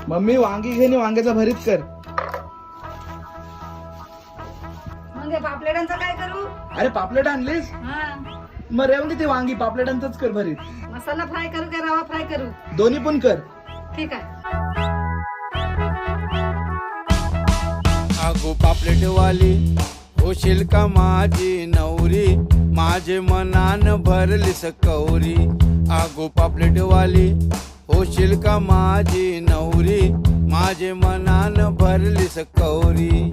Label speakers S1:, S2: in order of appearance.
S1: Mummy वांगी घे आणि वांग्याचा भरीत कर.
S2: मग हे पापलेटांचं काय करू?
S1: अरे पापलेट आणलीस?
S2: हा,
S1: मग रेवून दे ते वांगी पापलेटांचंच कर भरीत.
S2: मसाला फ्राय करू का रवा फ्राय करू?
S1: दोन्ही पण कर.
S2: ठीक आहे.
S3: अगो पापलेटवाली होशील का माझी नवरी, माझे मनान भरली सकौरी. अगो पापलेटवाली होशील का माझी नवरी, माझे मनान भरली सकौरी.